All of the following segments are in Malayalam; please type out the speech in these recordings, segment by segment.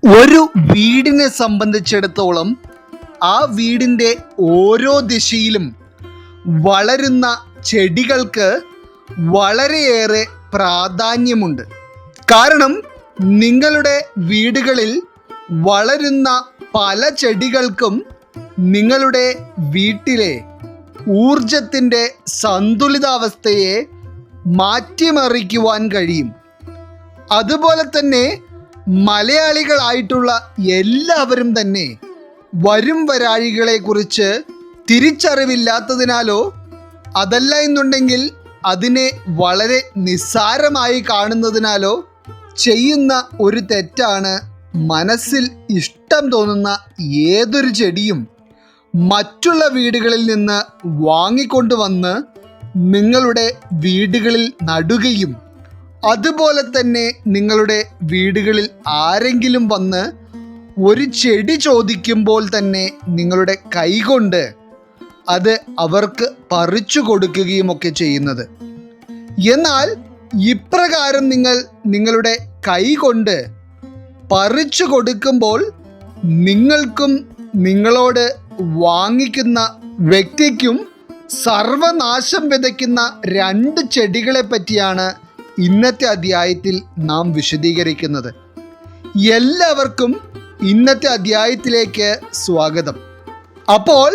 ഒരു വീടിനെ സംബന്ധിച്ചിടത്തോളം ആ വീടിൻ്റെ ഓരോ ദിശയിലും വളരുന്ന ചെടികൾക്ക് വളരെയേറെ പ്രാധാന്യമുണ്ട്. കാരണം നിങ്ങളുടെ വീടുകളിൽ വളരുന്ന പല ചെടികൾക്കും നിങ്ങളുടെ വീട്ടിലെ ഊർജത്തിൻ്റെ സന്തുലിതാവസ്ഥയെ മാറ്റിമറിക്കുവാൻ കഴിയും. അതുപോലെ തന്നെ മലയാളികളായിട്ടുള്ള എല്ലാവരും തന്നെ വരും വരാഴികളെക്കുറിച്ച് തിരിച്ചറിവില്ലാത്തതിനാലോ അതല്ല എന്നുണ്ടെങ്കിൽ അതിനെ വളരെ നിസ്സാരമായി കാണുന്നതിനാലോ ചെയ്യുന്ന ഒരു തെറ്റാണ് മനസ്സിൽ ഇഷ്ടം തോന്നുന്ന ഏതൊരു ചെടിയും മറ്റുള്ള വീടുകളിൽ നിന്ന് വാങ്ങിക്കൊണ്ടുവന്ന് നിങ്ങളുടെ വീടുകളിൽ നടുകയും അതുപോലെ തന്നെ നിങ്ങളുടെ വീടുകളിൽ ആരെങ്കിലും വന്ന് ഒരു ചെടി ചോദിക്കുമ്പോൾ തന്നെ നിങ്ങളുടെ കൈകൊണ്ട് അത് അവർക്ക് പറിച്ചു കൊടുക്കുകയും ഒക്കെ ചെയ്യുന്നത്. എന്നാൽ ഇപ്രകാരം നിങ്ങൾ നിങ്ങളുടെ കൈകൊണ്ട് പറിച്ചു കൊടുക്കുമ്പോൾ നിങ്ങൾക്കും നിങ്ങളോട് വാങ്ങിക്കുന്ന വ്യക്തിക്കും സർവനാശം വിതയ്ക്കുന്ന രണ്ട് ചെടികളെ പറ്റിയാണ് ഇന്നത്തെ അധ്യായത്തിൽ നാം വിശദീകരിക്കുന്നത്. എല്ലാവർക്കും ഇന്നത്തെ അധ്യായത്തിലേക്ക് സ്വാഗതം. അപ്പോൾ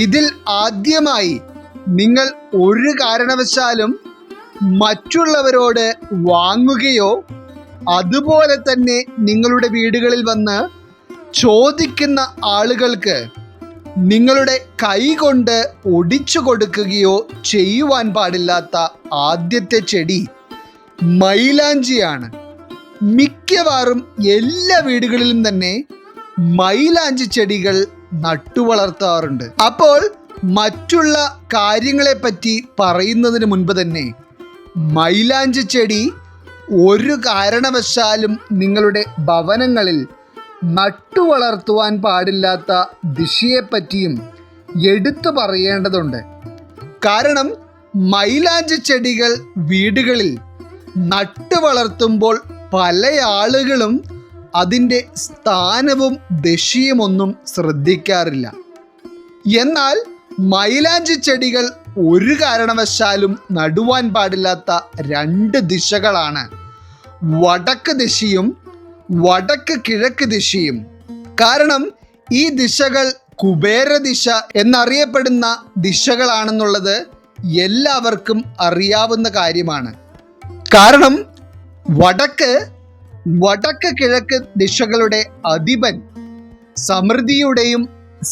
ഇതിൽ ആദ്യമായി നിങ്ങൾ ഒരു കാരണവശാലും മറ്റുള്ളവരോട് വാങ്ങുകയോ അതുപോലെ തന്നെ നിങ്ങളുടെ വീടുകളിൽ വന്ന് ചോദിക്കുന്ന ആളുകൾക്ക് നിങ്ങളുടെ കൈ കൊണ്ട് ഒടിച്ചു കൊടുക്കുകയോ ചെയ്യുവാൻ പാടില്ലാത്ത ആദ്യത്തെ ചെടി മൈലാഞ്ചിയാണ്. മിക്കവാറും എല്ലാ വീടുകളിലും തന്നെ മൈലാഞ്ചി ചെടികൾ നട്ടുവളർത്താറുണ്ട്. അപ്പോൾ മറ്റുള്ള കാര്യങ്ങളെപ്പറ്റി പറയുന്നതിന് മുൻപ് തന്നെ മൈലാഞ്ചി ചെടി ഒരു കാരണവശാലും നിങ്ങളുടെ ഭവനങ്ങളിൽ നട്ടുവളർത്തുവാൻ പാടില്ലാത്ത ദിശയെപ്പറ്റിയും എടുത്തു പറയേണ്ടതുണ്ട്. കാരണം മൈലാഞ്ചി ചെടികൾ വീടുകളിൽ നട്ടു വളർത്തുമ്പോൾ പല ആളുകളും അതിൻ്റെ സ്ഥാനവും ദിശയുമൊന്നും ശ്രദ്ധിക്കാറില്ല. എന്നാൽ മൈലാഞ്ചി ചെടികൾ ഒരു കാരണവശാലും നടുവാൻ പാടില്ലാത്ത രണ്ട് ദിശകളാണ് വടക്ക് ദിശയും വടക്ക് കിഴക്ക് ദിശയും. കാരണം ഈ ദിശകൾ കുബേര ദിശ എന്നറിയപ്പെടുന്ന ദിശകളാണെന്നുള്ളത് എല്ലാവർക്കും അറിയാവുന്ന കാര്യമാണ്. കാരണം വടക്ക് കിഴക്ക് ദിശകളുടെ അധിപൻ സമൃദ്ധിയുടെയും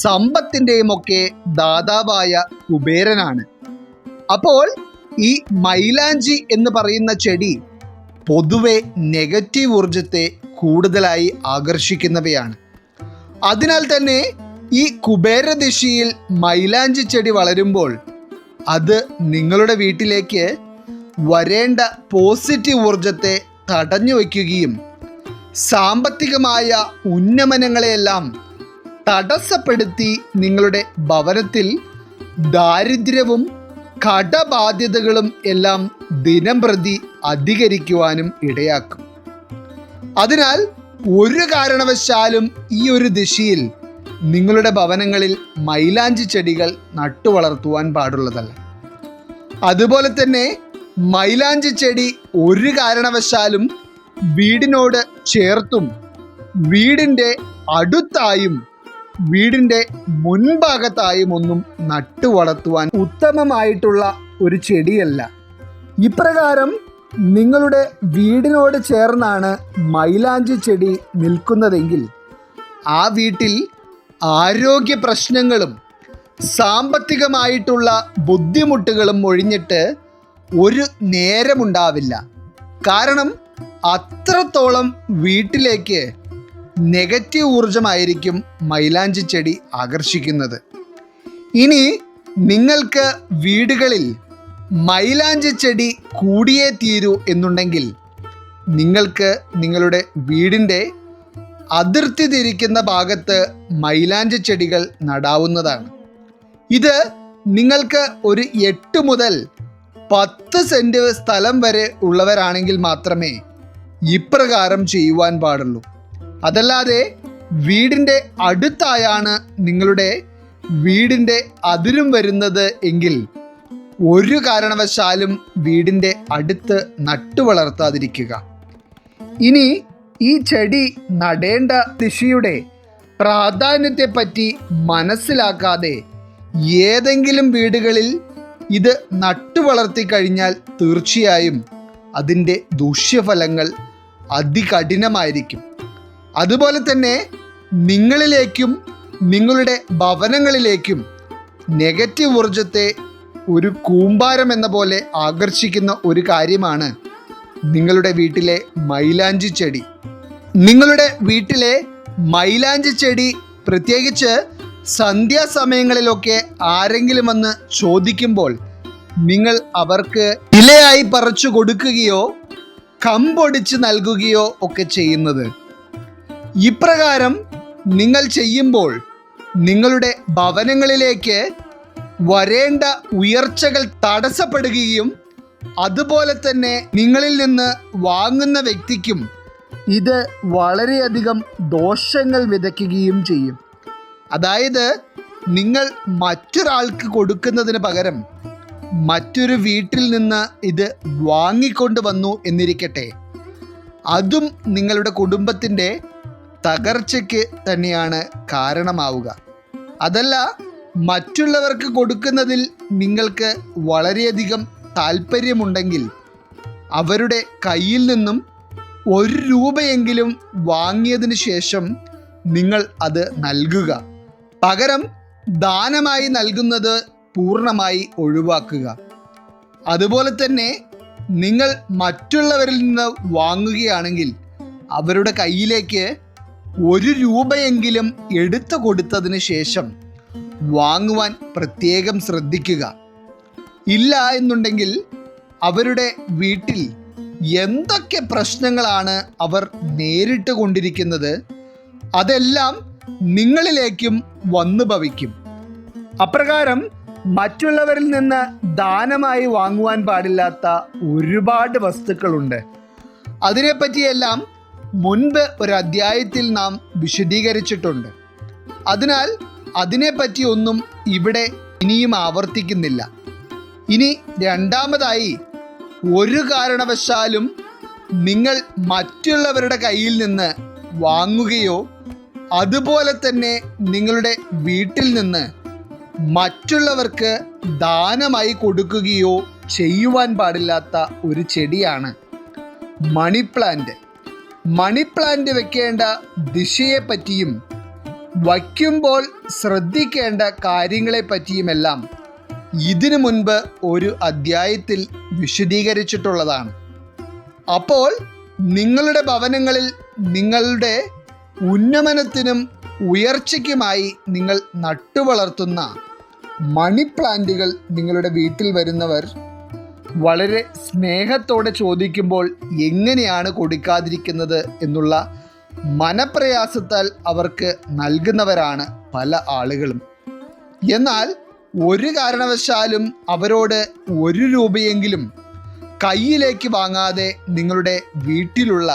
സമ്പത്തിൻ്റെയും ഒക്കെ ദാതാവായ കുബേരനാണ്. അപ്പോൾ ഈ മൈലാഞ്ചി എന്ന് പറയുന്ന ചെടി പൊതുവെ നെഗറ്റീവ് ഊർജത്തെ കൂടുതലായി ആകർഷിക്കുന്നവയാണ്. അതിനാൽ തന്നെ ഈ കുബേര ദിശയിൽ മൈലാഞ്ചി ചെടി വളരുമ്പോൾ അത് നിങ്ങളുടെ വീട്ടിലേക്ക് വരേണ്ട പോസിറ്റീവ് ഊർജത്തെ തടഞ്ഞു വയ്ക്കുകയും സാമ്പത്തികമായ ഉന്നമനങ്ങളെയെല്ലാം തടസ്സപ്പെടുത്തി നിങ്ങളുടെ ഭവനത്തിൽ ദാരിദ്ര്യവും കടബാധ്യതകളും എല്ലാം ദിനംപ്രതി അധികരിക്കുവാനും ഇടയാക്കും. അതിനാൽ ഒരു കാരണവശാലും ഈ ഒരു ദിശയിൽ നിങ്ങളുടെ ഭവനങ്ങളിൽ മൈലാഞ്ചി ചെടികൾ നട്ടുവളർത്തുവാൻ പാടുള്ളതല്ല. അതുപോലെ തന്നെ മൈലാഞ്ചി ചെടി ഒരു കാരണവശാലും വീടിനോട് ചേർത്തും വീടിൻ്റെ അടുത്തായും വീടിൻ്റെ മുൻഭാഗത്തായും ഒന്നും നട്ടുവളർത്തുവാൻ ഉത്തമമായിട്ടുള്ള ഒരു ചെടിയല്ല. ഇപ്രകാരം നിങ്ങളുടെ വീടിനോട് ചേർന്നാണ് മൈലാഞ്ചി ചെടി നിൽക്കുന്നതെങ്കിൽ ആ വീട്ടിൽ ആരോഗ്യ പ്രശ്നങ്ങളും സാമ്പത്തികമായിട്ടുള്ള ബുദ്ധിമുട്ടുകളും ഒഴിഞ്ഞിട്ട് ഒരു നേരമുണ്ടാവില്ല. കാരണം അത്രത്തോളം വീട്ടിലേക്ക് നെഗറ്റീവ് ഊർജമായിരിക്കും മൈലാഞ്ചി ചെടി ആകർഷിക്കുന്നത്. ഇനി നിങ്ങൾക്ക് വീടുകളിൽ മൈലാഞ്ചി ചെടി കൂടിയേ തീരൂ എന്നുണ്ടെങ്കിൽ നിങ്ങൾക്ക് നിങ്ങളുടെ വീടിൻ്റെ അതിർത്തി തിരിക്കുന്ന ഭാഗത്ത് മൈലാഞ്ചി ചെടികൾ നടാവുന്നതാണ്. ഇത് നിങ്ങൾക്ക് ഒരു 8 മുതൽ 10 സെൻറ്റ് സ്ഥലം വരെ ഉള്ളവരാണെങ്കിൽ മാത്രമേ ഇപ്രകാരം ചെയ്യുവാൻ പാടുള്ളൂ. അതല്ലാതെ വീടിൻ്റെ അടുത്തായാണ് നിങ്ങളുടെ വീടിൻ്റെ അതിരും വരുന്നത് എങ്കിൽ ഒരു കാരണവശാലും വീടിൻ്റെ അടുത്ത് നട്ടുവളർത്താതിരിക്കുക. ഇനി ഈ ചെടി നടേണ്ട ദിശയുടെ പ്രാധാന്യത്തെപ്പറ്റി മനസ്സിലാക്കാതെ ഏതെങ്കിലും വീടുകളിൽ ഇത് നട്ടുവളർത്തി കഴിഞ്ഞാൽ തീർച്ചയായും അതിൻ്റെ ദൂഷ്യഫലങ്ങൾ അതികഠിനമായിരിക്കും. അതുപോലെ തന്നെ നിങ്ങളിലേക്കും നിങ്ങളുടെ ഭവനങ്ങളിലേക്കും നെഗറ്റീവ് ഊർജത്തെ ഒരു കൂമ്പാരം എന്ന പോലെ ആകർഷിക്കുന്ന ഒരു കാര്യമാണ് നിങ്ങളുടെ വീട്ടിലെ മൈലാഞ്ചി ചെടി. നിങ്ങളുടെ വീട്ടിലെ മൈലാഞ്ചി ചെടി പ്രത്യേകിച്ച് സന്ധ്യാസമയങ്ങളിലൊക്കെ ആരെങ്കിലും വന്ന് ചോദിക്കുമ്പോൾ നിങ്ങൾ അവർക്ക് ഇലയായി പറിച്ചു കൊടുക്കുകയോ കമ്പൊടിച്ച് നൽകുകയോ ഒക്കെ ചെയ്യുന്നത്. ഇപ്രകാരം നിങ്ങൾ ചെയ്യുമ്പോൾ നിങ്ങളുടെ ഭവനങ്ങളിലേക്ക് വരേണ്ട ഉയർച്ചകൾ തടസ്സപ്പെടുകയും അതുപോലെ തന്നെ നിങ്ങളിൽ നിന്ന് വാങ്ങുന്ന വ്യക്തിക്കും ഇത് വളരെയധികം ദോഷങ്ങൾ വിതയ്ക്കുകയും ചെയ്യും. അതായത് നിങ്ങൾ മറ്റൊരാൾക്ക് കൊടുക്കുന്നതിന് പകരം മറ്റൊരു വീട്ടിൽ നിന്ന് ഇത് വാങ്ങിക്കൊണ്ട് വന്നു എന്നിരിക്കട്ടെ, അതും നിങ്ങളുടെ കുടുംബത്തിൻ്റെ തകർച്ചയ്ക്ക് തന്നെയാണ് കാരണമാവുക. അതല്ല, മറ്റുള്ളവർക്ക് കൊടുക്കുന്നതിൽ നിങ്ങൾക്ക് വളരെയധികം താല്പര്യമുണ്ടെങ്കിൽ അവരുടെ കയ്യിൽ നിന്നും 1 രൂപയെങ്കിലും വാങ്ങിയതിന് ശേഷം നിങ്ങൾ അത് നൽകുക. പകരം ദാനമായി നൽകുന്നത് പൂർണ്ണമായി ഒഴിവാക്കുക. അതുപോലെ തന്നെ നിങ്ങൾ മറ്റുള്ളവരിൽ നിന്ന് വാങ്ങുകയാണെങ്കിൽ അവരുടെ കയ്യിലേക്ക് 1 രൂപയെങ്കിലും എടുത്തു കൊടുത്തതിന് ശേഷം വാങ്ങുവാൻ പ്രത്യേകം ശ്രദ്ധിക്കുക. ഇല്ല എന്നുണ്ടെങ്കിൽ അവരുടെ വീട്ടിൽ എന്തൊക്കെ പ്രശ്നങ്ങളാണ് അവർ നേരിട്ട് കൊണ്ടിരിക്കുന്നത് അതെല്ലാം നിങ്ങളിലേക്കും വന്നു ഭവിക്കും. അപ്രകാരം മറ്റുള്ളവരിൽ നിന്ന് ദാനമായി വാങ്ങുവാൻ പാടില്ലാത്ത ഒരുപാട് വസ്തുക്കളുണ്ട്. അതിനെപ്പറ്റിയെല്ലാം മുൻപ് ഒരു അധ്യായത്തിൽ നാം വിശദീകരിച്ചിട്ടുണ്ട്. അതിനാൽ അതിനെപ്പറ്റി ഒന്നും ഇവിടെ ഇനിയും ആവർത്തിക്കുന്നില്ല. ഇനി രണ്ടാമതായി, ഒരു കാരണവശാലും നിങ്ങൾ മറ്റുള്ളവരുടെ കയ്യിൽ നിന്ന് വാങ്ങുകയോ അതുപോലെ തന്നെ നിങ്ങളുടെ വീട്ടിൽ നിന്ന് മറ്റുള്ളവർക്ക് ദാനമായി കൊടുക്കുകയോ ചെയ്യുവാൻ പാടില്ലാത്ത ഒരു ചെടിയാണ് മണി പ്ലാന്റ്. മണി പ്ലാന്റ് വെക്കേണ്ട ദിശയെപ്പറ്റിയും വയ്ക്കുമ്പോൾ ശ്രദ്ധിക്കേണ്ട കാര്യങ്ങളെപ്പറ്റിയുമെല്ലാം ഇതിനു മുൻപ് ഒരു അധ്യായത്തിൽ വിശദീകരിച്ചിട്ടുള്ളതാണ്. അപ്പോൾ നിങ്ങളുടെ ഭവനങ്ങളിൽ നിങ്ങളുടെ ഉന്നമനത്തിനും ഉയർച്ചയ്ക്കുമായി നിങ്ങൾ നട്ടുവളർത്തുന്ന മണി പ്ലാന്റുകൾ നിങ്ങളുടെ വീട്ടിൽ വരുന്നവർ വളരെ സ്നേഹത്തോടെ ചോദിക്കുമ്പോൾ എങ്ങനെയാണ് കൊടുക്കാതിരിക്കുന്നത് എന്നുള്ള മനപ്രയാസത്താൽ അവർക്ക് നൽകുന്നവരാണ് പല ആളുകളും. എന്നാൽ ഒരു കാരണവശാലും അവരോട് 1 രൂപയെങ്കിലും കയ്യിലേക്ക് വാങ്ങാതെ നിങ്ങളുടെ വീട്ടിലുള്ള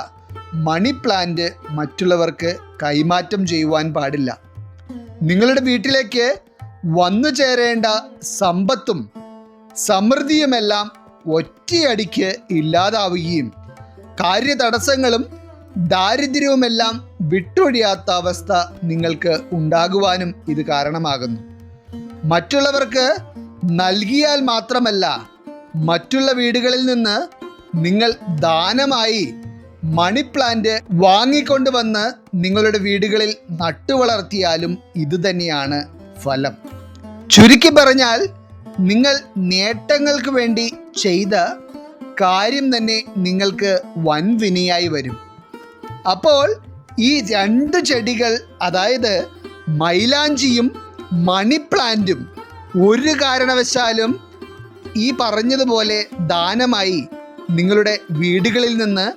മണി പ്ലാന്റ് മറ്റുള്ളവർക്ക് കൈമാറ്റം ചെയ്യുവാൻ പാടില്ല. നിങ്ങളുടെ വീട്ടിലേക്ക് വന്നു ചേരേണ്ട സമ്പത്തും സമൃദ്ധിയുമെല്ലാം ഒറ്റയടിക്ക് ഇല്ലാതാവുകയും കാര്യതടസ്സങ്ങളും ദാരിദ്ര്യവുമെല്ലാം വിട്ടൊഴിയാത്ത അവസ്ഥ നിങ്ങൾക്ക് ഉണ്ടാകുവാനും ഇത് കാരണമാകുന്നു. മറ്റുള്ളവർക്ക് നൽകിയാൽ മാത്രമല്ല, മറ്റുള്ള വീടുകളിൽ നിന്ന് നിങ്ങൾ ദാനമായി മണി പ്ലാന്റ് വാങ്ങിക്കൊണ്ടുവന്ന് നിങ്ങളുടെ വീടുകളിൽ നട്ടുവളർത്തിയാലും ഇതുതന്നെയാണ് ഫലം. ചുരുക്കി പറഞ്ഞാൽ, നിങ്ങൾ നേട്ടങ്ങൾക്ക് വേണ്ടി ചെയ്ത കാര്യം തന്നെ നിങ്ങൾക്ക് വൻ വിനയായി വരും. അപ്പോൾ ഈ 2 ചെടികൾ, അതായത് മൈലാഞ്ചിയും മണി പ്ലാന്റും, ഒരു കാരണവശാലും ഈ പറഞ്ഞതുപോലെ ദാനമായി നിങ്ങളുടെ വീടുകളിൽ നിന്ന്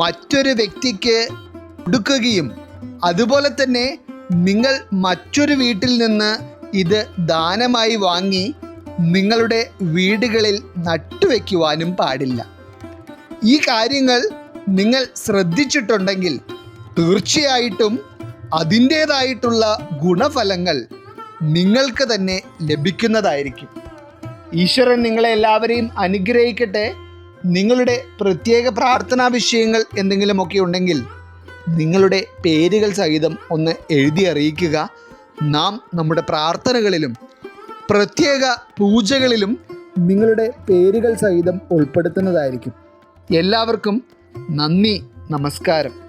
മറ്റൊരു വ്യക്തിക്ക് കൊടുക്കുകയും അതുപോലെ തന്നെ നിങ്ങൾ മറ്റൊരു വീട്ടിൽ നിന്ന് ഇത് ദാനമായി വാങ്ങി നിങ്ങളുടെ വീടുകളിൽ നട്ടുവെക്കുവാനും പാടില്ല. ഈ കാര്യങ്ങൾ നിങ്ങൾ ശ്രദ്ധിച്ചിട്ടുണ്ടെങ്കിൽ തീർച്ചയായിട്ടും അതിൻ്റേതായിട്ടുള്ള ഗുണഫലങ്ങൾ നിങ്ങൾക്ക് തന്നെ ലഭിക്കുന്നതായിരിക്കും. ഈശ്വരൻ നിങ്ങളെ എല്ലാവരെയും അനുഗ്രഹിക്കട്ടെ. നിങ്ങളുടെ പ്രത്യേക പ്രാർത്ഥനാ വിഷയങ്ങൾ എന്തെങ്കിലുമൊക്കെ ഉണ്ടെങ്കിൽ നിങ്ങളുടെ പേരുകൾ സഹിതം ഒന്ന് എഴുതി അറിയിക്കുക. നാം നമ്മുടെ പ്രാർത്ഥനകളിലും പ്രത്യേക പൂജകളിലും നിങ്ങളുടെ പേരുകൾ സഹിതം ഉൾപ്പെടുത്തുന്നതായിരിക്കും. എല്ലാവർക്കും നന്ദി, നമസ്കാരം.